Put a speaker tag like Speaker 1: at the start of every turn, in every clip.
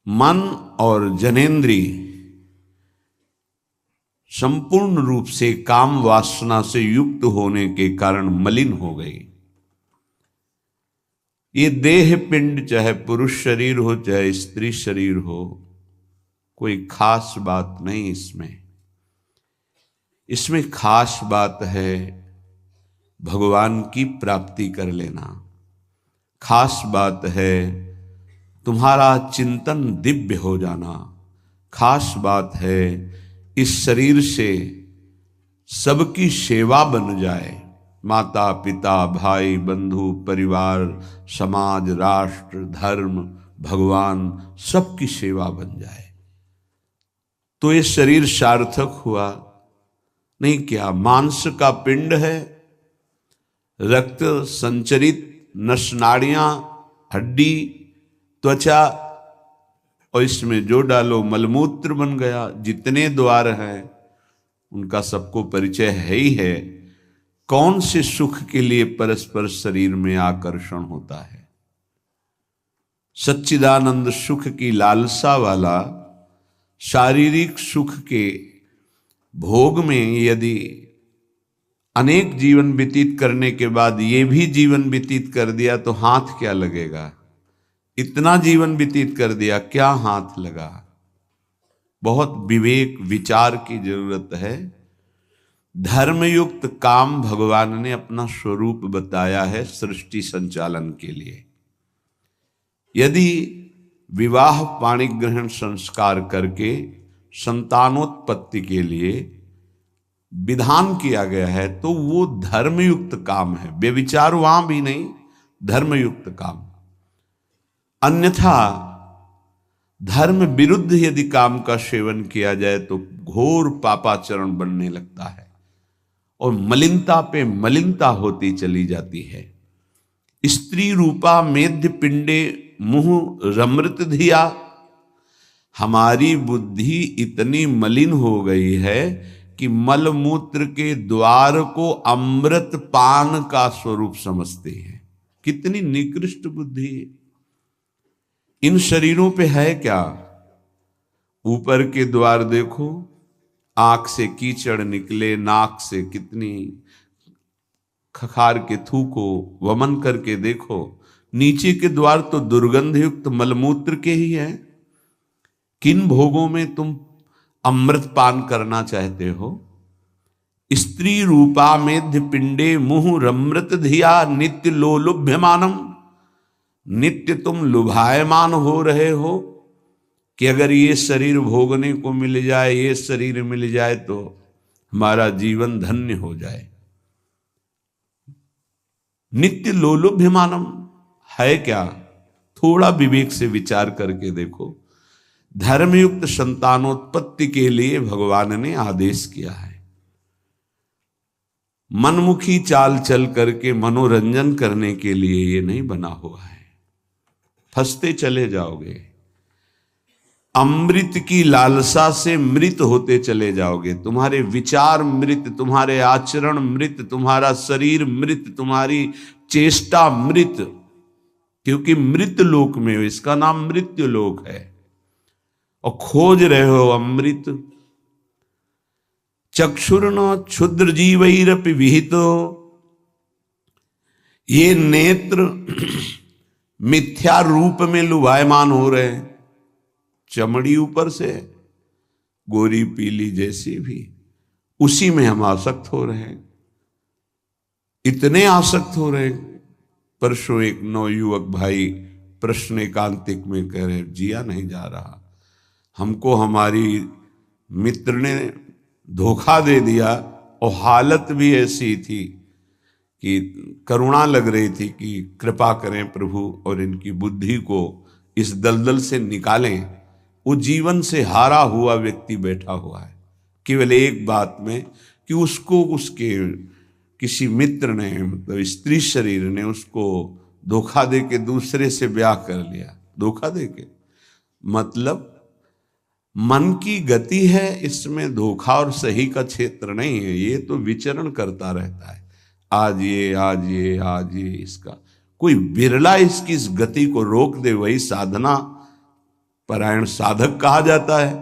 Speaker 1: मन और जनेन्द्रिय संपूर्ण रूप से काम वासना से युक्त होने के कारण मलिन हो गई। ये देह पिंड चाहे पुरुष शरीर हो चाहे स्त्री शरीर हो, कोई खास बात नहीं इसमें खास बात है भगवान की प्राप्ति कर लेना। खास बात है तुम्हारा चिंतन दिव्य हो जाना। खास बात है इस शरीर से सबकी सेवा बन जाए, माता पिता भाई बंधु परिवार समाज राष्ट्र धर्म भगवान सबकी सेवा बन जाए तो ये शरीर सार्थक हुआ। नहीं क्या मांस का पिंड है, रक्त संचरित नसनाड़ियां हड्डी त्वचा और इसमें जो डालो मलमूत्र बन गया। जितने द्वार हैं उनका सबको परिचय है ही है। कौन से सुख के लिए परस्पर शरीर में आकर्षण होता है? सच्चिदानंद सुख की लालसा वाला शारीरिक सुख के भोग में यदि अनेक जीवन व्यतीत करने के बाद ये भी जीवन व्यतीत कर दिया तो हाथ क्या लगेगा? इतना जीवन व्यतीत कर दिया, क्या हाथ लगा? बहुत विवेक विचार की जरूरत है। धर्मयुक्त काम भगवान ने अपना स्वरूप बताया है सृष्टि संचालन के लिए। यदि विवाह पाणिग्रहण संस्कार करके संतानोत्पत्ति के लिए विधान किया गया है तो वो धर्मयुक्त काम है, व्यभिचार वहां भी नहीं, धर्मयुक्त काम। अन्यथा धर्म विरुद्ध यदि काम का सेवन किया जाए तो घोर पापाचरण बनने लगता है और मलिनता पे मलिनता होती चली जाती है। स्त्री रूपा मेध्य पिंडे मुंह रमृत धिया। हमारी बुद्धि इतनी मलिन हो गई है कि मलमूत्र के द्वार को अमृत पान का स्वरूप समझते हैं। कितनी निकृष्ट बुद्धि! इन शरीरों पे है क्या? ऊपर के द्वार देखो, आंख से कीचड़ निकले, नाक से कितनी खखार के थूको, वमन करके देखो। नीचे के द्वार तो दुर्गंध युक्त मलमूत्र के ही हैं। किन भोगों में तुम अमृत पान करना चाहते हो? स्त्री रूपा मेध्य पिंडे मुहु रमृत धिया नित्य लोलुभ्यमानम। नित्य तुम लुभायमान हो रहे हो कि अगर ये शरीर भोगने को मिल जाए, ये शरीर मिल जाए तो हमारा जीवन धन्य हो जाए। नित्य लोलुभ्यमानम है क्या? थोड़ा विवेक से विचार करके देखो। धर्मयुक्त संतानोत्पत्ति के लिए भगवान ने आदेश किया है। मनमुखी चाल चल करके मनोरंजन करने के लिए ये नहीं बना हुआ है। फंसते चले जाओगे, अमृत की लालसा से मृत होते चले जाओगे। तुम्हारे विचार मृत, तुम्हारे आचरण मृत, तुम्हारा शरीर मृत, तुम्हारी चेष्टा मृत, क्योंकि मृत लोक में हो। इसका नाम मृत्यु लोक है और खोज रहे हो अमृत। चक्षुर्न क्षुद्र जीवैरपि विहितो। ये नेत्र मिथ्या रूप में लुभायमान हो रहे हैं। चमड़ी ऊपर से गोरी पीली जैसी भी, उसी में हम आसक्त हो रहे हैं। इतने आसक्त हो रहे हैं। परसों एक नवयुवक भाई प्रश्न एकांतिक में कह रहे, जिया नहीं जा रहा, हमको हमारी मित्र ने धोखा दे दिया और हालत भी ऐसी थी कि करुणा लग रही थी कि कृपा करें प्रभु और इनकी बुद्धि को इस दलदल से निकालें। वो जीवन से हारा हुआ व्यक्ति बैठा हुआ है केवल एक बात में कि उसको उसके किसी मित्र ने, मतलब स्त्री शरीर ने उसको धोखा दे के दूसरे से ब्याह कर लिया। धोखा दे के मतलब मन की गति है, इसमें धोखा और सही का क्षेत्र नहीं है। ये तो विचरण करता रहता है, आज ये आज ये आज ये। इसका कोई बिरला इसकी इस गति को रोक दे, वही साधना परायण साधक कहा जाता है,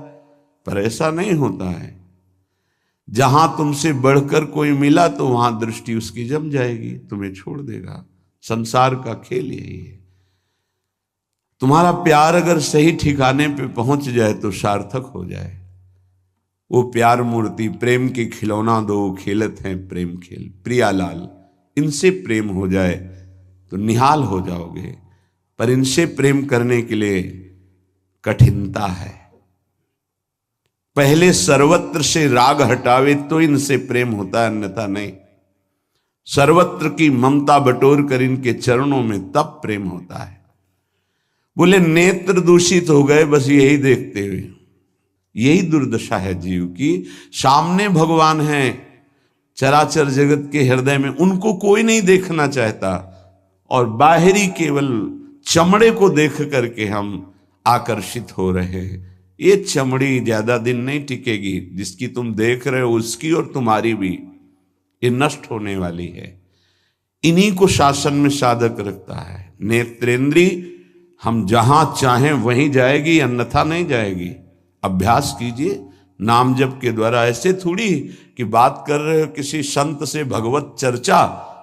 Speaker 1: पर ऐसा नहीं होता है। जहां तुमसे बढ़कर कोई मिला तो वहां दृष्टि उसकी जम जाएगी, तुम्हें छोड़ देगा। संसार का खेल यही है। तुम्हारा प्यार अगर सही ठिकाने पे पहुंच जाए तो सार्थक हो जाए। वो प्यार मूर्ति प्रेम के खिलौना दो खेलत हैं प्रेम खेल, प्रियालाल, इनसे प्रेम हो जाए तो निहाल हो जाओगे। पर इनसे प्रेम करने के लिए कठिनता है। पहले सर्वत्र से राग हटावे तो इनसे प्रेम होता है, अन्यथा नहीं। सर्वत्र की ममता बटोर कर इनके चरणों में तब प्रेम होता है। बोले नेत्र दूषित हो गए बस यही देखते हुए। यही दुर्दशा है जीव की। सामने भगवान है चराचर जगत के हृदय में, उनको कोई नहीं देखना चाहता, और बाहरी केवल चमड़े को देख करके हम आकर्षित हो रहे हैं। ये चमड़ी ज्यादा दिन नहीं टिकेगी। जिसकी तुम देख रहे हो उसकी और तुम्हारी भी, ये नष्ट होने वाली है। इन्हीं को शासन में साधक रखता है। नेत्रेंद्री हम जहां चाहें वहीं जाएगी, अन्यथा नहीं जाएगी। अभ्यास कीजिए नाम जप के द्वारा। ऐसे थोड़ी कि बात कर रहे हो किसी संत से भगवत चर्चा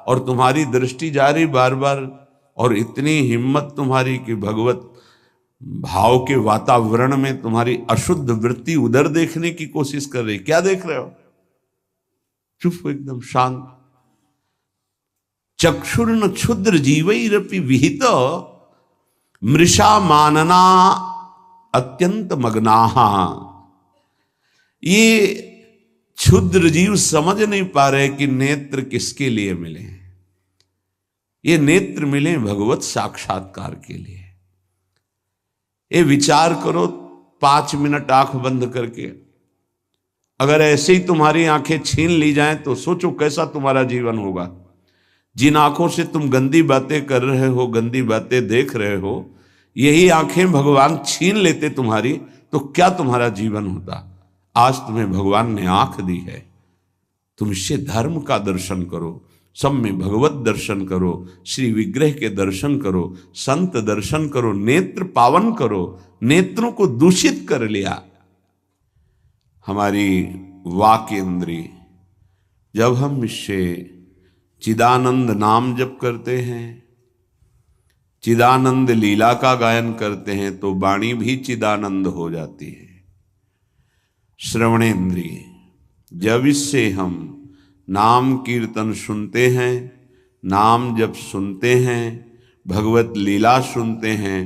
Speaker 1: और तुम्हारी दृष्टि जा रही बार बार, और इतनी हिम्मत तुम्हारी कि भगवत भाव के वातावरण में तुम्हारी अशुद्ध वृत्ति उधर देखने की कोशिश कर रही। क्या देख रहे हो? चुप, एकदम शांत। चक्षुर्न क्षुद्र जीवैरपि विहित मृषा मानना अत्यंत मग्नाहा। ये क्षुद्र जीव समझ नहीं पा रहे कि नेत्र किसके लिए मिले। ये नेत्र मिले भगवत साक्षात्कार के लिए। ये विचार करो 5 मिनट आंख बंद करके, अगर ऐसे ही तुम्हारी आंखें छीन ली जाएं तो सोचो कैसा तुम्हारा जीवन होगा। जिन आंखों से तुम गंदी बातें कर रहे हो, गंदी बातें देख रहे हो, यही आंखें भगवान छीन लेते तुम्हारी, तो क्या तुम्हारा जीवन होता। आज तुम्हें भगवान ने आंख दी है, तुम इससे धर्म का दर्शन करो, सब में भगवत दर्शन करो, श्री विग्रह के दर्शन करो, संत दर्शन करो, नेत्र पावन करो। नेत्रों को दूषित कर लिया हमारी वाक इंद्री। जब हम इससे चिदानंद नाम जप करते हैं, चिदानंद लीला का गायन करते हैं, तो वाणी भी चिदानंद हो जाती है। श्रवणेन्द्रिय, जब इससे हम नाम कीर्तन सुनते हैं, नाम जब सुनते हैं, भगवत लीला सुनते हैं,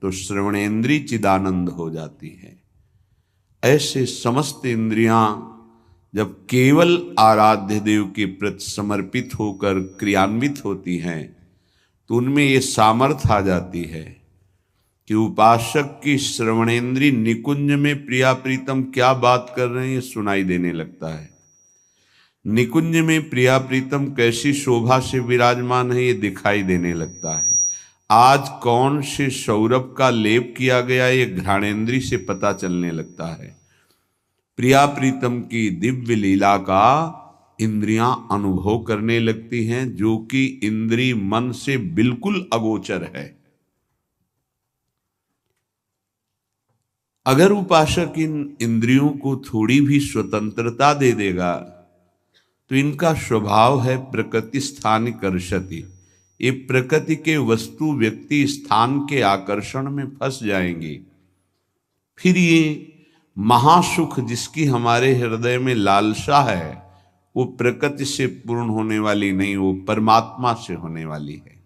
Speaker 1: तो श्रवणेन्द्रिय चिदानंद हो जाती है। ऐसे समस्त इंद्रियां जब केवल आराध्य देव के प्रति समर्पित होकर क्रियान्वित होती हैं, तो उनमें ये सामर्थ्य आ जाती है कि उपासक की श्रवणेन्द्रिय निकुंज में प्रिया प्रीतम क्या बात कर रहे हैं ये सुनाई देने लगता है। निकुंज में प्रिया प्रीतम कैसी शोभा से विराजमान है ये दिखाई देने लगता है। आज कौन से सौरभ का लेप किया गया ये घ्राणेन्द्रिय से पता चलने लगता है। प्रिया प्रीतम की दिव्य लीला का इंद्रियां अनुभव करने लगती हैं, जो कि इंद्रिय मन से बिल्कुल अगोचर है। अगर उपासक इन इंद्रियों को थोड़ी भी स्वतंत्रता दे देगा तो इनका स्वभाव है प्रकृति स्थान कर्षति। ये प्रकृति के वस्तु व्यक्ति स्थान के आकर्षण में फंस जाएंगी। फिर ये महासुख जिसकी हमारे हृदय में लालसा है, वो प्रकृति से पूर्ण होने वाली नहीं, वो परमात्मा से होने वाली है।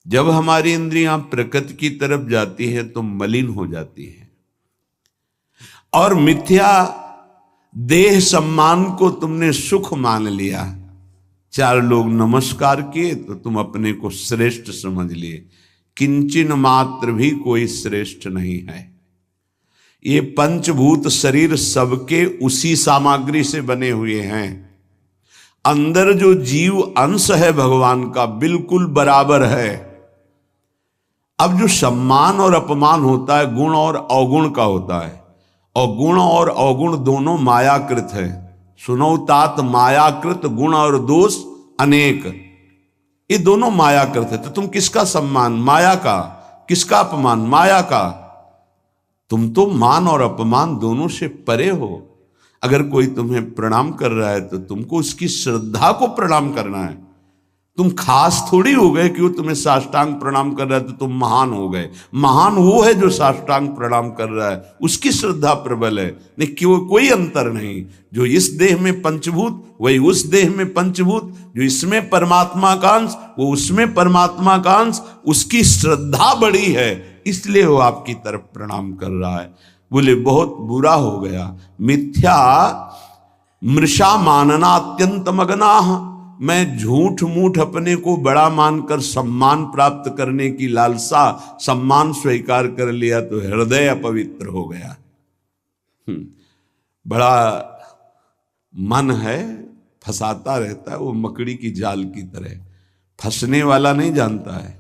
Speaker 1: जब हमारी इंद्रियां प्रकृति की तरफ जाती है तो मलिन हो जाती है, और मिथ्या देह सम्मान को तुमने सुख मान लिया। 4 लोग नमस्कार किए तो तुम अपने को श्रेष्ठ समझ लिए। किंचन मात्र भी कोई श्रेष्ठ नहीं है। ये पंचभूत शरीर सबके उसी सामग्री से बने हुए हैं। अंदर जो जीव अंश है भगवान का बिल्कुल बराबर है। अब जो सम्मान और अपमान होता है गुण और अवगुण का होता है, और गुण और अवगुण दोनों मायाकृत है। सुनो तात मायाकृत गुण और दोष अनेक, ये दोनों मायाकृत है। तो तुम किसका सम्मान? माया का। किसका अपमान? माया का। तुम तो मान और अपमान दोनों से परे हो। अगर कोई तुम्हें प्रणाम कर रहा है तो तुमको उसकी श्रद्धा को प्रणाम करना है। तुम खास थोड़ी हो गए कि वो तुम्हें साष्टांग प्रणाम कर रहा है तो तुम महान हो गए। महान वो है जो साष्टांग प्रणाम कर रहा है, उसकी श्रद्धा प्रबल है। नहीं, क्यों, कोई अंतर नहीं। जो इस देह में पंचभूत वही उस देह में पंचभूत, जो इसमें परमात्मा का अंश वो उसमें परमात्मा का अंश, उसकी श्रद्धा बड़ी है इसलिए वो आपकी तरफ प्रणाम कर रहा है। बोले बहुत बुरा हो गया। मिथ्या मृषा मानना अत्यंत मगनाह। मैं झूठ मूठ अपने को बड़ा मानकर सम्मान प्राप्त करने की लालसा, सम्मान स्वीकार कर लिया तो हृदय अपवित्र हो गया। बड़ा मन है, फंसाता रहता है, वो मकड़ी की जाल की तरह, फंसने वाला नहीं जानता है।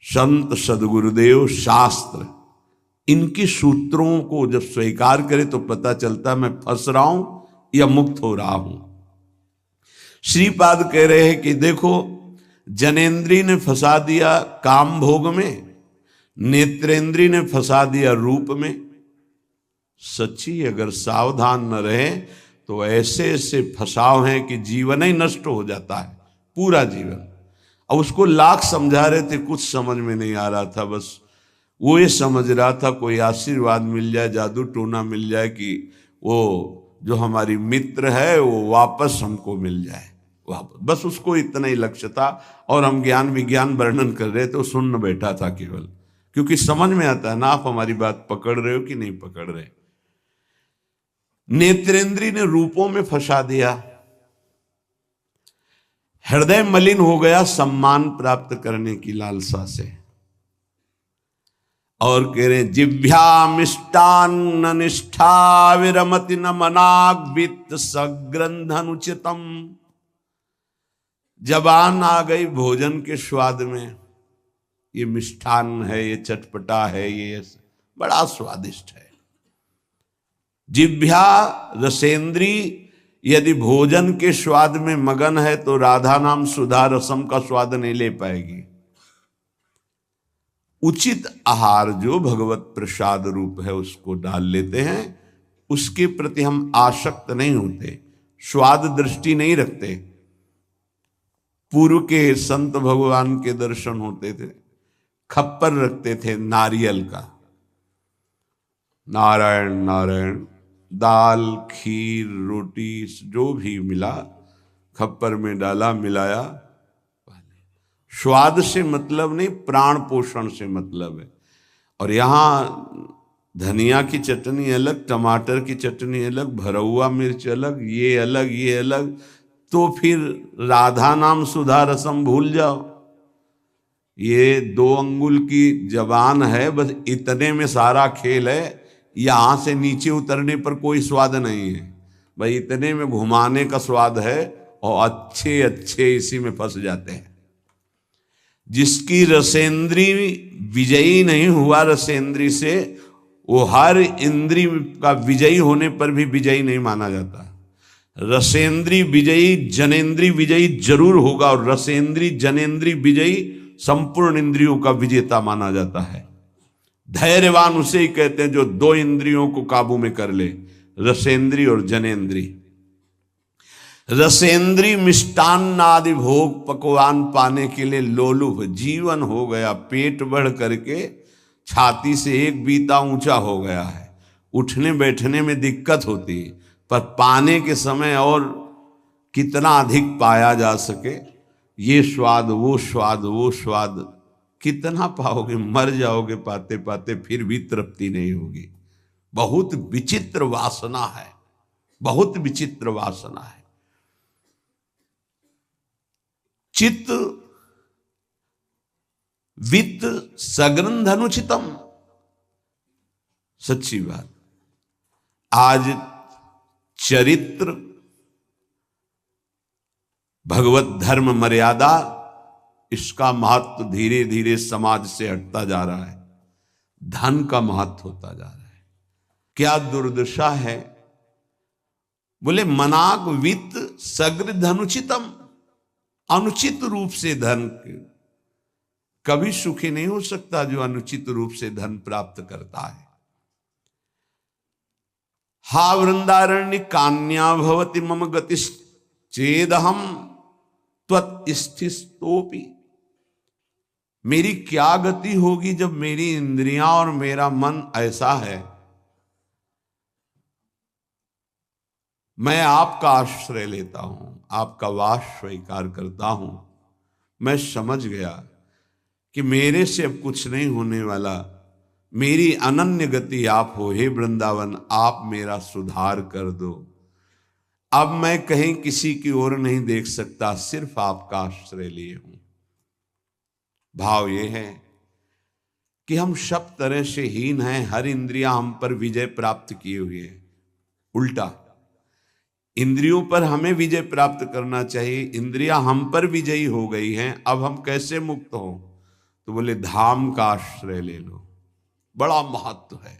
Speaker 1: संत सदगुरुदेव शास्त्र इनके सूत्रों को जब स्वीकार करे तो पता चलता है मैं फंस रहा हूं या मुक्त हो रहा हूं। श्रीपाद कह रहे हैं कि देखो, जनेन्द्री ने फंसा दिया काम भोग में, नेत्रेंद्री ने फंसा दिया रूप में। सच्ची अगर सावधान न रहे तो ऐसे ऐसे फंसाव हैं कि जीवन ही नष्ट हो जाता है, पूरा जीवन। अब उसको लाख समझा रहे थे, कुछ समझ में नहीं आ रहा था। बस वो ये समझ रहा था कोई आशीर्वाद मिल जाए, जादू टोना मिल जाए कि वो जो हमारी मित्र है वो वापस हमको मिल जाए वापस। बस उसको इतना ही लक्ष्य था। और हम ज्ञान विज्ञान वर्णन कर रहे थे, वो सुन बैठा था केवल, क्योंकि समझ में आता है ना आप हमारी बात पकड़ रहे हो कि नहीं पकड़ रहे। नेत्रेंद्री ने रूपों में फंसा दिया, हृदय मलिन हो गया सम्मान प्राप्त करने की लालसा से। और कह रहे जिभ्या मिष्टान्न निष्ठा विरमति न मनाग वित्त सग्रंथनुचितम। जबान आ गई भोजन के स्वाद में, ये मिष्ठान्न है, ये चटपटा है, ये बड़ा स्वादिष्ट है। जिभ्या रसेंद्री यदि भोजन के स्वाद में मगन है तो राधा नाम सुधा रसम का स्वाद नहीं ले पाएगी। उचित आहार जो भगवत प्रसाद रूप है उसको डाल लेते हैं, उसके प्रति हम आसक्त नहीं होते, स्वाद दृष्टि नहीं रखते। पूर्व के संत भगवान के दर्शन होते थे, खप्पर रखते थे नारियल का, नारायण नारायण, दाल खीर रोटी जो भी मिला खप्पर में डाला मिलाया। स्वाद से मतलब नहीं, प्राण पोषण से मतलब है। और यहाँ धनिया की चटनी अलग, टमाटर की चटनी अलग, भरा हुआ मिर्च अलग, ये अलग ये अलग, तो फिर राधा नाम सुधा रसम भूल जाओ। ये 2 अंगुल की जबान है, बस इतने में सारा खेल है। यहाँ से नीचे उतरने पर कोई स्वाद नहीं है, भाई इतने में घुमाने का स्वाद है। और अच्छे अच्छे इसी में फंस जाते हैं। जिसकी रसेंद्री विजयी नहीं हुआ रसेंद्री से, वो हर इंद्री का विजयी होने पर भी विजयी नहीं माना जाता। रसेंद्री विजयी जनेन्द्री विजयी जरूर होगा, और रसेंद्री जनेन्द्री विजयी संपूर्ण इंद्रियों का विजेता माना जाता है। धैर्यवान उसे ही कहते हैं जो 2 इंद्रियों को काबू में कर ले, रसेंद्री और जनेन्द्री। रसेंद्री मिष्टान्न आदि भोग पकवान पाने के लिए लोलुप जीवन हो गया, पेट बढ़ करके छाती से 1 बीता ऊंचा हो गया है। उठने बैठने में दिक्कत होती है, पर पाने के समय और कितना अधिक पाया जा सके, ये स्वाद वो स्वाद वो स्वाद कितना पाओगे, मर जाओगे पाते पाते, फिर भी तृप्ति नहीं होगी। बहुत विचित्र वासना है, बहुत विचित्र वासना है। चित्त वित्त सग्रंथ अनुचितम। सच्ची बात, आज चरित्र भगवत धर्म मर्यादा इसका महत्व धीरे धीरे समाज से हटता जा रहा है, धन का महत्व होता जा रहा है। क्या दुर्दशा है। बोले मनाक वित्त सग्र धनुचितम, अनुचित रूप से धन कभी सुखी नहीं हो सकता जो अनुचित रूप से धन प्राप्त करता है। हा वृंदारण्य कान्या भवति मम गतिश्चेदहम त्वत्स्थितोपि। मेरी क्या गति होगी जब मेरी इंद्रियां और मेरा मन ऐसा है। मैं आपका आश्रय लेता हूं, आपका वास स्वीकार करता हूं। मैं समझ गया कि मेरे से अब कुछ नहीं होने वाला, मेरी अनन्य गति आप हो। हे वृंदावन, आप मेरा सुधार कर दो। अब मैं कहीं किसी की ओर नहीं देख सकता, सिर्फ आपका आश्रय लिए हूं। भाव ये है कि हम सब तरह से हीन हैं, हर इंद्रियां हम पर विजय प्राप्त किए हुए है। उल्टा, इंद्रियों पर हमें विजय प्राप्त करना चाहिए, इंद्रियां हम पर विजयी हो गई हैं। अब हम कैसे मुक्त हो? तो बोले धाम का आश्रय ले लो। बड़ा महत्व है।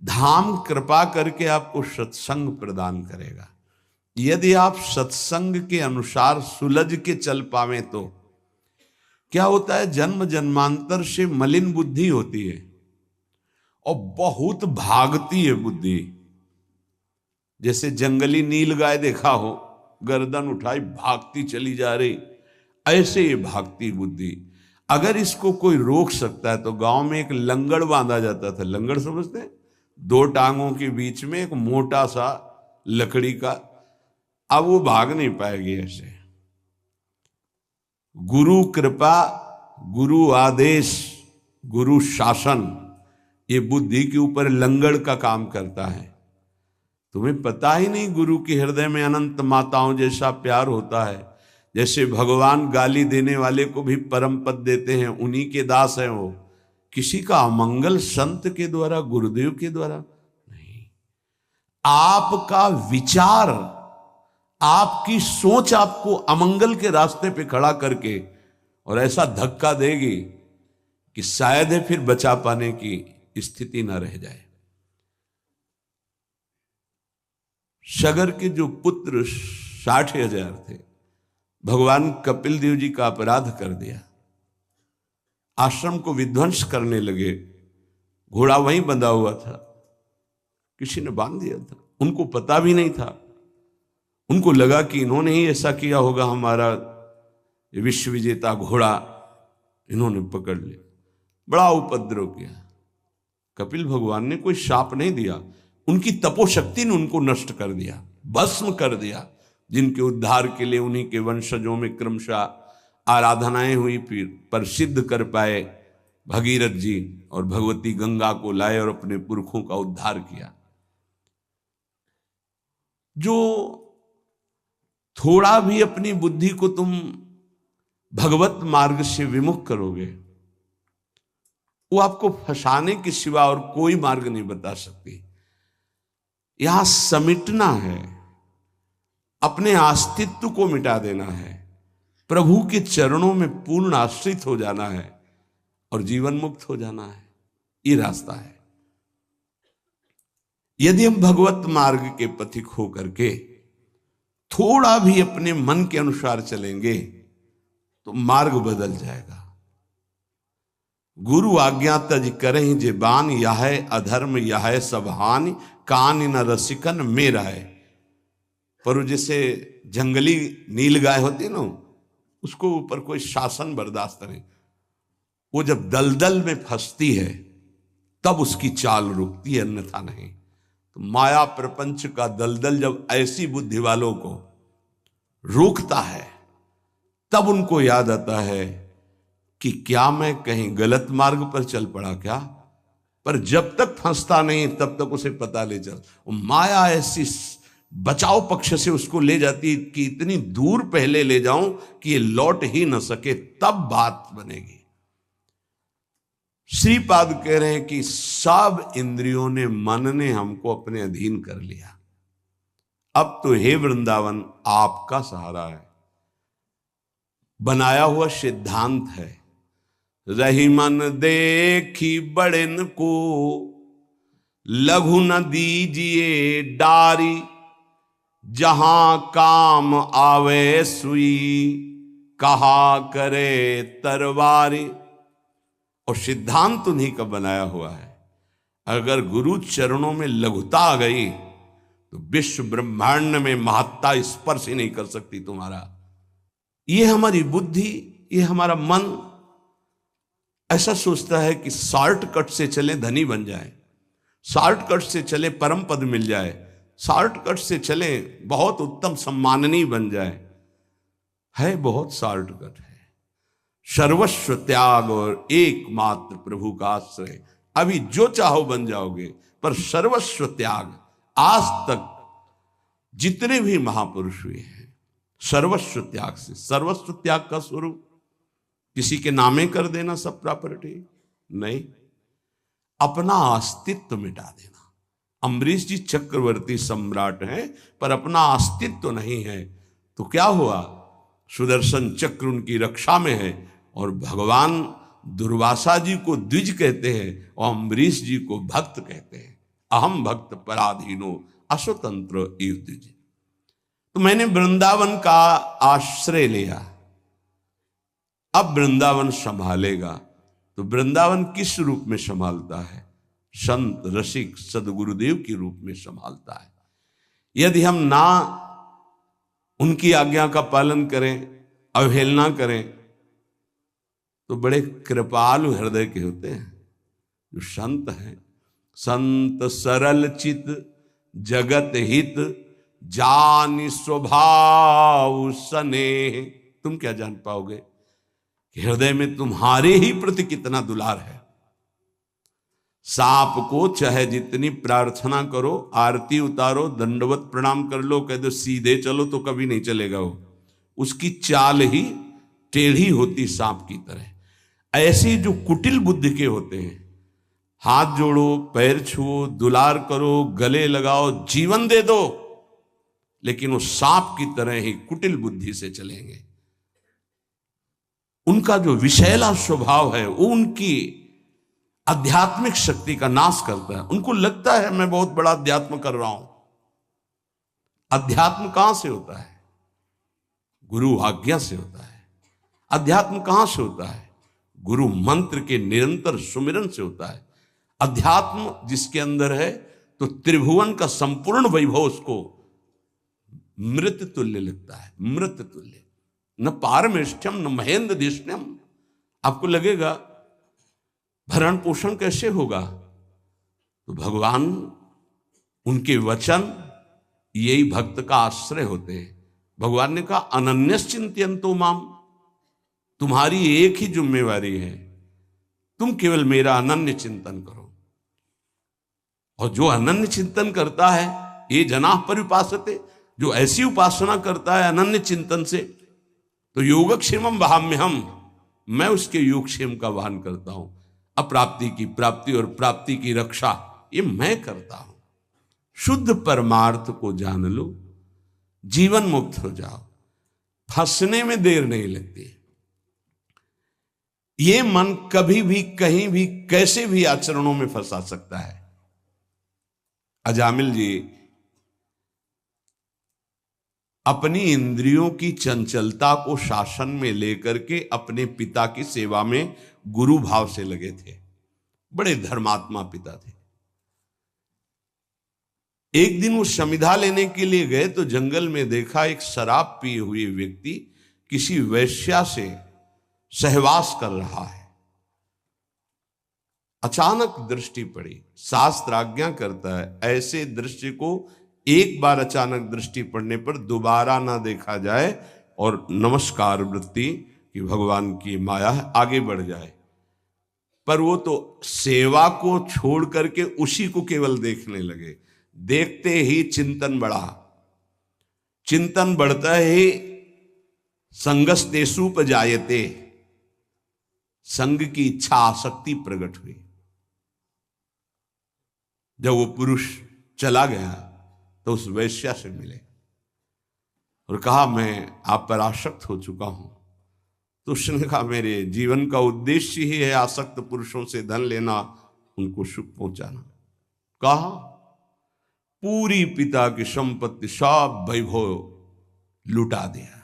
Speaker 1: धाम कृपा करके आपको सत्संग प्रदान करेगा। यदि आप सत्संग के अनुसार सुलझ के चल पावे तो क्या होता है, जन्म जन्मांतर से मलिन बुद्धि होती है और बहुत भागती है बुद्धि। जैसे जंगली नील गाय देखा हो, गर्दन उठाई भागती चली जा रही, ऐसे ये भागती बुद्धि। अगर इसको कोई रोक सकता है तो गांव में एक लंगड़ बांधा जाता था। लंगड़ समझते हैं? 2 टांगों के बीच में एक मोटा सा लकड़ी का। अब वो भाग नहीं पाएगी ऐसे। गुरु कृपा, गुरु आदेश, गुरु शासन, ये बुद्धि के ऊपर लंगड़ का काम करता है। तुम्हें पता ही नहीं गुरु के हृदय में अनंत माताओं जैसा प्यार होता है। जैसे भगवान गाली देने वाले को भी परम पद देते हैं, उन्हीं के दास हैं वो। किसी का अमंगल संत के द्वारा, गुरुदेव के द्वारा नहीं। आपका विचार, आपकी सोच आपको अमंगल के रास्ते पे खड़ा करके और ऐसा धक्का देगी कि शायद है फिर बचा पाने की स्थिति ना रह जाए। सगर के जो पुत्र 60,000 थे, भगवान कपिल देव जी का अपराध कर दिया, आश्रम को विध्वंस करने लगे। घोड़ा वहीं बंधा हुआ था, किसी ने बांध दिया था, उनको पता भी नहीं था। उनको लगा कि इन्होंने ही ऐसा किया होगा, हमारा विश्व विजेता घोड़ा इन्होंने पकड़ लिया। बड़ा उपद्रव किया। कपिल भगवान ने कोई शाप नहीं दिया, उनकी तपोशक्ति ने उनको नष्ट कर दिया, भस्म कर दिया। जिनके उद्धार के लिए उन्हीं के वंशजों में क्रमशः आराधनाएं हुई, फिर पर सिद्ध कर पाए भगीरथ जी और भगवती गंगा को लाए और अपने पुरखों का उद्धार किया। जो थोड़ा भी अपनी बुद्धि को तुम भगवत मार्ग से विमुख करोगे, वो आपको फंसाने के सिवा और कोई मार्ग नहीं बता सकती। यहां समिटना है, अपने अस्तित्व को मिटा देना है, प्रभु के चरणों में पूर्ण आश्रित हो जाना है और जीवन मुक्त हो जाना है। ये रास्ता है। यदि हम भगवत मार्ग के पथिक हो करके थोड़ा भी अपने मन के अनुसार चलेंगे तो मार्ग बदल जाएगा। गुरु आज्ञा तज करहि जे बान, यह अधर्म यह सब हानि, कान न रसिकन में रहे। पर जैसे जंगली नील गाय होती ना, उसको ऊपर कोई शासन बर्दाश्त नहीं। वो जब दलदल में फंसती है तब उसकी चाल रुकती है, अन्यथा नहीं। तो माया प्रपंच का दलदल जब ऐसी बुद्धि वालों को रोकता है, तब उनको याद आता है कि क्या मैं कहीं गलत मार्ग पर चल पड़ा क्या। पर जब तक फंसता नहीं तब तक उसे पता ले चल। माया ऐसी बचाव पक्ष से उसको ले जाती कि इतनी दूर पहले ले जाऊं कि ये लौट ही न सके, तब बात बनेगी। श्रीपाद कह रहे हैं कि सब इंद्रियों ने, मन ने हमको अपने अधीन कर लिया। अब तो हे वृंदावन आपका सहारा है। बनाया हुआ सिद्धांत है, रही मन देखी बड़न को, लघु न दीजिए डारी, जहां काम आवे सुई, कहा करे तरवारी। और सिद्धांत उन्हीं का बनाया हुआ है। अगर गुरु चरणों में लघुता आ गई तो विश्व ब्रह्मांड में महत्ता स्पर्श ही नहीं कर सकती तुम्हारा। ये हमारी बुद्धि, ये हमारा मन ऐसा सोचता है कि शॉर्टकट से चले धनी बन जाए, शॉर्टकट से चले परम पद मिल जाए, शॉर्टकट से चले बहुत उत्तम सम्माननीय बन जाए। है बहुत शॉर्टकट है। सर्वस्व त्याग और एकमात्र प्रभु का आश्रय। अभी जो चाहो बन जाओगे, पर सर्वस्व त्याग। आज तक जितने भी महापुरुष हुए हैं सर्वस्व त्याग से। सर्वस्व त्याग का स्वरूप किसी के नामे कर देना सब प्रॉपर्टी नहीं, अपना अस्तित्व मिटा देना। अम्बरीश जी चक्रवर्ती सम्राट हैं पर अपना अस्तित्व नहीं है, तो क्या हुआ? सुदर्शन चक्र उनकी रक्षा में है और भगवान दुर्वासा जी को द्विज कहते हैं और अम्बरीश जी को भक्त कहते हैं। अहम भक्त पराधीनो अस्वतंत्र एव द्विज। तो मैंने वृंदावन का आश्रय लिया, अब वृंदावन संभालेगा। तो वृंदावन किस रूप में संभालता है? संत रसिक सदगुरुदेव के रूप में संभालता है। यदि हम ना उनकी आज्ञा का पालन करें, अवहेलना करें, तो बड़े कृपालु हृदय के होते हैं जो संत हैं। संत सरल चित जगत हित जानि स्वभाव स्नेह। तुम क्या जान पाओगे कि हृदय में तुम्हारे ही प्रति कितना दुलार है। सांप को चाहे जितनी प्रार्थना करो, आरती उतारो, दंडवत प्रणाम कर लो, कह दो सीधे चलो तो कभी नहीं चलेगा वो। उसकी चाल ही टेढ़ी होती सांप की तरह। ऐसे जो कुटिल बुद्धि के होते हैं, हाथ जोड़ो, पैर छुओ, दुलार करो, गले लगाओ, जीवन दे दो, लेकिन वो सांप की तरह ही कुटिल बुद्धि से चलेंगे। उनका जो विषैला स्वभाव है वो उनकी आध्यात्मिक शक्ति का नाश करता है। उनको लगता है मैं बहुत बड़ा अध्यात्म कर रहा हूं। अध्यात्म कहां से होता है? गुरु आज्ञा से होता है। अध्यात्म कहां से होता है? गुरु मंत्र के निरंतर सुमिरन से होता है। अध्यात्म जिसके अंदर है तो त्रिभुवन का संपूर्ण वैभव उसको मृत तुल्य लगता है। मृत तुल्य, न पारमेष्ठ्यम न महेंद्र दिष्ण्यम। आपको लगेगा भरण पोषण कैसे होगा? तो भगवान, उनके वचन यही भक्त का आश्रय होते हैं। भगवान ने कहा अनन्यश्चिंत्यन्तो माम। तुम्हारी एक ही जिम्मेवारी है, तुम केवल मेरा अनन्य चिंतन करो। और जो अनन्य चिंतन करता है, ये जनाः परिपासते, जो ऐसी उपासना करता है अनन्य चिंतन से, तो योगक्षेमम वहाम्यहम, मैं उसके योगक्षेम का वहन करता हूं। अप्राप्ति की प्राप्ति और प्राप्ति की रक्षा ये मैं करता हूं। शुद्ध परमार्थ को जान लो, जीवन मुक्त हो जाओ, फंसने में देर नहीं लगती। ये मन कभी भी कहीं भी कैसे भी आचरणों में फंसा सकता है। अजामिल जी अपनी इंद्रियों की चंचलता को शासन में लेकर के अपने पिता की सेवा में गुरु भाव से लगे थे। बड़े धर्मात्मा पिता थे। एक दिन वो समिधा लेने के लिए गए तो जंगल में देखा एक शराब पिए हुए व्यक्ति किसी वैश्या से सहवास कर रहा है। अचानक दृष्टि पड़ी। शास्त्र आज्ञा करता है ऐसे दृश्य को एक बार अचानक दृष्टि पड़ने पर दोबारा ना देखा जाए और नमस्कार वृत्ति कि भगवान की माया है, आगे बढ़ जाए। पर वो तो सेवा को छोड़ करके उसी को केवल देखने लगे। देखते ही चिंतन बढ़ा। चिंतन बढ़ता ही संगस्तेषुपजायते, संग की इच्छा आसक्ति प्रकट हुई। जब वो पुरुष चला गया तो उस वैश्या से मिले और कहा मैं आप पर आसक्त हो चुका हूं। तो उसने कहा मेरे जीवन का उद्देश्य ही है आसक्त पुरुषों से धन लेना, उनको सुख पहुंचाना। कहा पूरी पिता की संपत्ति सब वैभव लुटा दिया।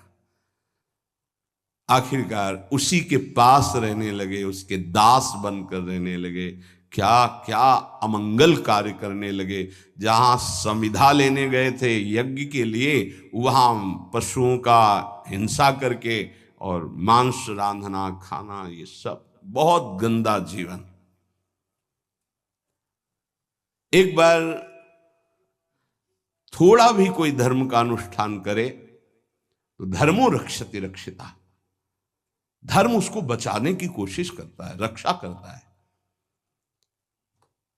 Speaker 1: आखिरकार उसी के पास रहने लगे, उसके दास बनकर रहने लगे, क्या क्या अमंगल कार्य करने लगे। जहां संविधा लेने गए थे यज्ञ के लिए, वहां पशुओं का हिंसा करके और मांस रांधना खाना, ये सब बहुत गंदा जीवन। एक बार थोड़ा भी कोई धर्म का अनुष्ठान करे तो धर्मो रक्षति रक्षिता, धर्म उसको बचाने की कोशिश करता है, रक्षा करता है।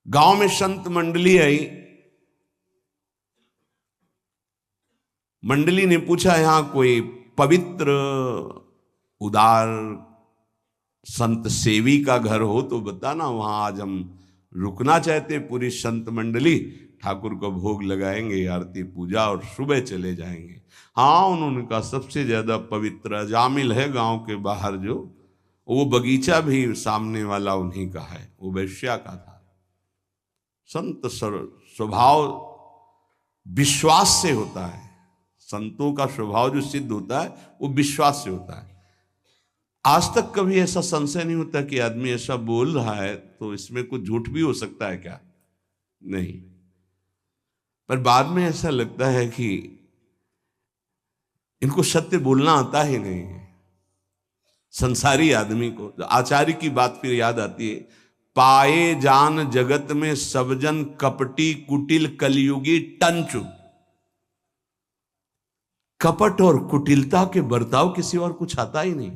Speaker 1: गांव में संत मंडली आई, मंडली ने पूछा यहां कोई पवित्र उदार संत सेवी का घर हो तो बताना, वहां आज हम रुकना चाहते, पूरी संत मंडली ठाकुर को भोग लगाएंगे, आरती पूजा और सुबह चले जाएंगे। हाँ, उन्होंने कहा सबसे ज्यादा पवित्र अजामिल है गांव के बाहर, जो वो बगीचा भी सामने वाला उन्हीं का है, वो वैश्या का था। संत स्वभाव विश्वास से होता है, संतों का स्वभाव जो सिद्ध होता है वो विश्वास से होता है। आज तक कभी ऐसा संशय नहीं होता कि आदमी ऐसा बोल रहा है तो इसमें कुछ झूठ भी हो सकता है क्या, नहीं। पर बाद में ऐसा लगता है कि इनको सत्य बोलना आता ही नहीं है। संसारी आदमी को आचार्य की बात फिर याद आती है, पाए जान जगत में सब जन कपटी कुटिल कलयुगी टंचु। कपट और कुटिलता के बर्ताव किसी और कुछ आता ही नहीं।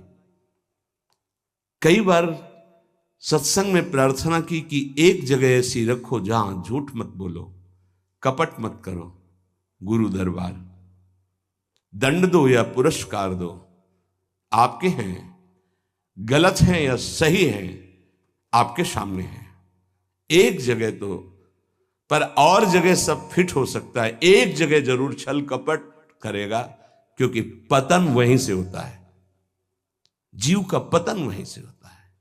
Speaker 1: कई बार सत्संग में प्रार्थना की कि एक जगह ऐसी रखो जहां झूठ मत बोलो, कपट मत करो, गुरु दरबार। दंड दो या पुरस्कार दो, आपके हैं, गलत हैं या सही हैं आपके सामने है। एक जगह तो, पर और जगह सब फिट हो सकता है, एक जगह जरूर छल कपट करेगा, क्योंकि पतन वहीं से होता है, जीव का पतन वहीं से होता है।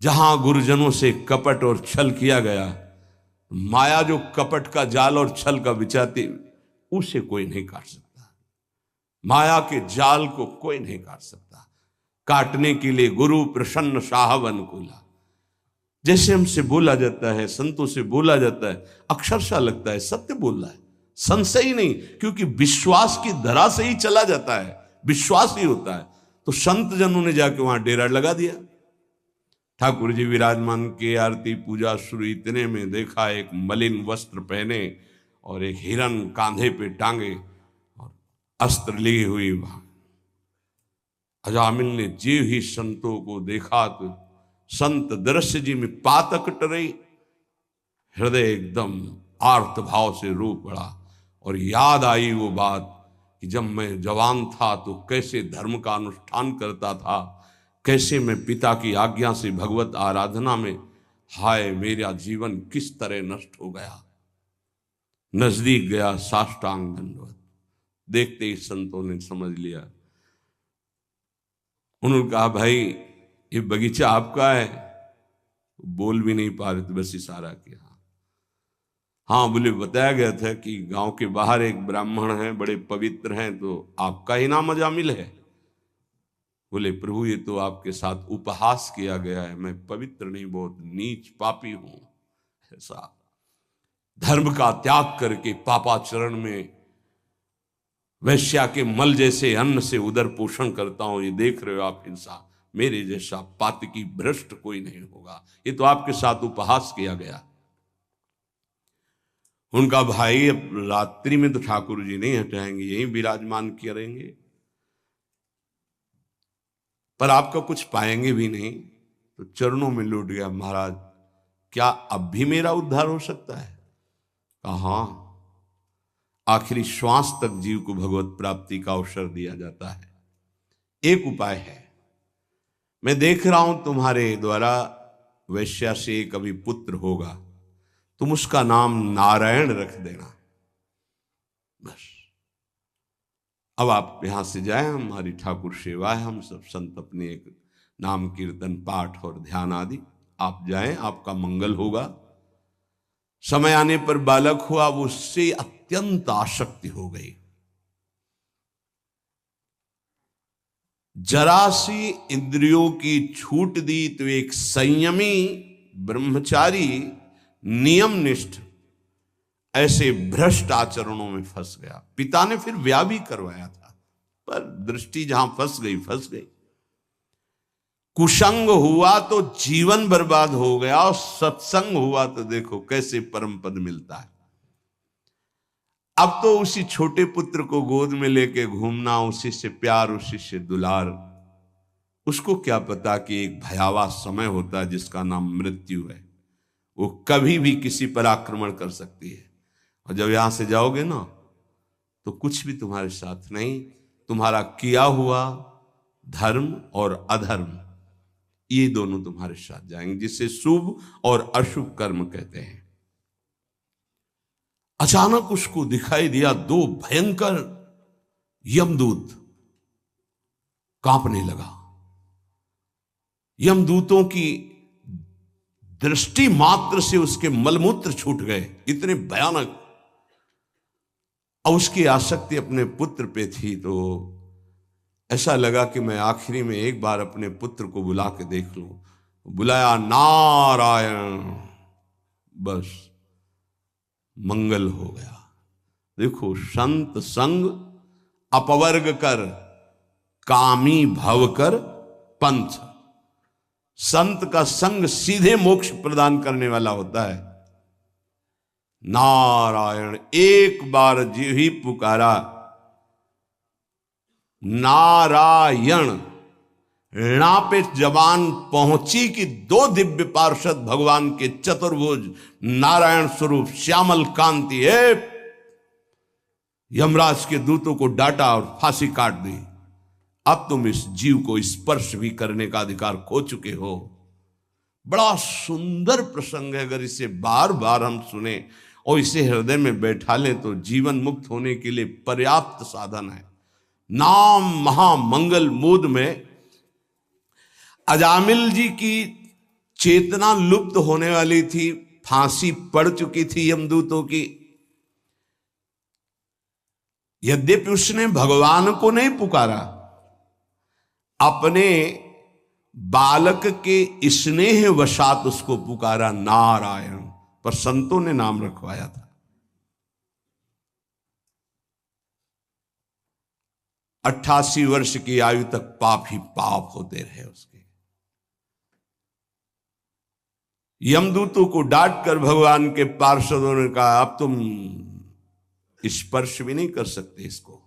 Speaker 1: जहां गुरुजनों से कपट और छल किया गया, माया जो कपट का जाल और छल का बिछाती, उसे कोई नहीं काट सकता। माया के जाल को कोई नहीं काट सकता। काटने के लिए गुरु प्रसन्न साहब अनुकूला। जैसे हमसे बोला जाता है, संतों से बोला जाता है, अक्षरशः लगता है सत्य बोल रहा है, संशय ही नहीं, क्योंकि विश्वास की धरा से ही चला जाता है, विश्वास ही होता है। तो संत जनों ने जाके वहां डेरा लगा दिया। ठाकुर जी विराजमान के, आरती पूजा शुरू, इतने में देखा एक मलिन वस्त्र पहने और एक हिरन कांधे पे टांगे और अस्त्र ली हुई वहां। अजामिल ने जीव ही संतों को देखा तो संत दृश्य जी में पातक टरई, हृदय एकदम आर्त भाव से रो पड़ा और याद आई वो बात कि जब मैं जवान था तो कैसे धर्म का अनुष्ठान करता था, कैसे मैं पिता की आज्ञा से भगवत आराधना में, हाय मेरा जीवन किस तरह नष्ट हो गया। नजदीक गया, साष्टांग दंडवत। देखते ही संतों ने समझ लिया। उन्होंने कहा भाई ये बगीचा आपका है? बोल भी नहीं पा रहे थे, बस इशारा किया। हाँ बोले, बताया गया था कि गांव के बाहर एक ब्राह्मण है, बड़े पवित्र हैं, तो आपका ही नाम अजामिल है। बोले प्रभु ये तो आपके साथ उपहास किया गया है, मैं पवित्र नहीं, बहुत नीच पापी हूं। ऐसा धर्म का त्याग करके पापाचरण में वैश्या के मल जैसे अन्न से उदर पोषण करता हूं, ये देख रहे हो आप हिंसा, मेरे जैसा पातकी भ्रष्ट कोई नहीं होगा, ये तो आपके साथ उपहास किया गया। उनका भाई अब रात्रि में तो ठाकुर जी नहीं हटाएंगे, यहीं विराजमान करेंगे, पर आपका कुछ पाएंगे भी नहीं। तो चरणों में लौट गया, महाराज क्या अब भी मेरा उद्धार हो सकता है? कहा हाँ, आखिरी श्वास तक जीव को भगवत प्राप्ति का अवसर दिया जाता है। एक उपाय है, मैं देख रहा हूं तुम्हारे द्वारा वैश्या से एक अभी पुत्र होगा, तुम उसका नाम नारायण रख देना, बस। अब आप यहां से जाए, हमारी ठाकुर सेवा है, हम सब संत अपने एक नाम कीर्तन पाठ और ध्यान आदि, आप जाएं, आपका मंगल होगा। समय आने पर बालक हुआ, वो उससे अत्यंत आसक्ति हो गई। जरा सी इंद्रियों की छूट दी तो एक संयमी ब्रह्मचारी नियमनिष्ठ ऐसे भ्रष्ट आचरणों में फंस गया। पिता ने फिर ब्याह भी करवाया था, पर दृष्टि जहां फंस गई। कुसंग हुआ तो जीवन बर्बाद हो गया, और सत्संग हुआ तो देखो कैसे परम पद मिलता है। अब तो उसी छोटे पुत्र को गोद में लेके घूमना, उसी से प्यार, उसी से दुलार। उसको क्या पता कि एक भयावह समय होता है जिसका नाम मृत्यु है। वो कभी भी किसी पर आक्रमण कर सकती है, और जब यहां से जाओगे ना तो कुछ भी तुम्हारे साथ नहीं। तुम्हारा किया हुआ धर्म और अधर्म, ये दोनों तुम्हारे साथ जाएंगे, जिसे शुभ और अशुभ कर्म कहते हैं। अचानक उसको दिखाई दिया दो भयंकर यमदूत। कांपने लगा। यमदूतों की दृष्टि मात्र से उसके मलमूत्र छूट गए, इतने भयानक। और उसकी आसक्ति अपने पुत्र पे थी, तो ऐसा लगा कि मैं आखिरी में एक बार अपने पुत्र को बुला के देख लूं। बुलाया, नारायण, बस मंगल हो गया। देखो, संत संग अपवर्ग कर, कामी भव कर पंथ। संत का संग सीधे मोक्ष प्रदान करने वाला होता है। नारायण, एक बार जी ही पुकारा, नारायण, ऋणा पे जबान पहुंची कि दो दिव्य पार्षद भगवान के चतुर्भुज नारायण स्वरूप श्यामल कांति है, यमराज के दूतों को डांटा और फांसी काट दी। अब तुम इस जीव को स्पर्श भी करने का अधिकार खो चुके हो। बड़ा सुंदर प्रसंग है। अगर इसे बार बार हम सुने और इसे हृदय में बैठा लें तो जीवन मुक्त होने के लिए पर्याप्त साधन है। नाम महामंगल मूद में अजामिल जी की चेतना लुप्त होने वाली थी, फांसी पड़ चुकी थी यमदूतों की। यद्यपि उसने भगवान को नहीं पुकारा, अपने बालक के स्नेह वशात उसको पुकारा नारायण, पर संतों ने नाम रखवाया था। 88 वर्ष की आयु तक पाप ही पाप होते रहे उसके। यमदूतों को डांट कर भगवान के पार्षदों ने कहा, अब तुम स्पर्श भी नहीं कर सकते इसको।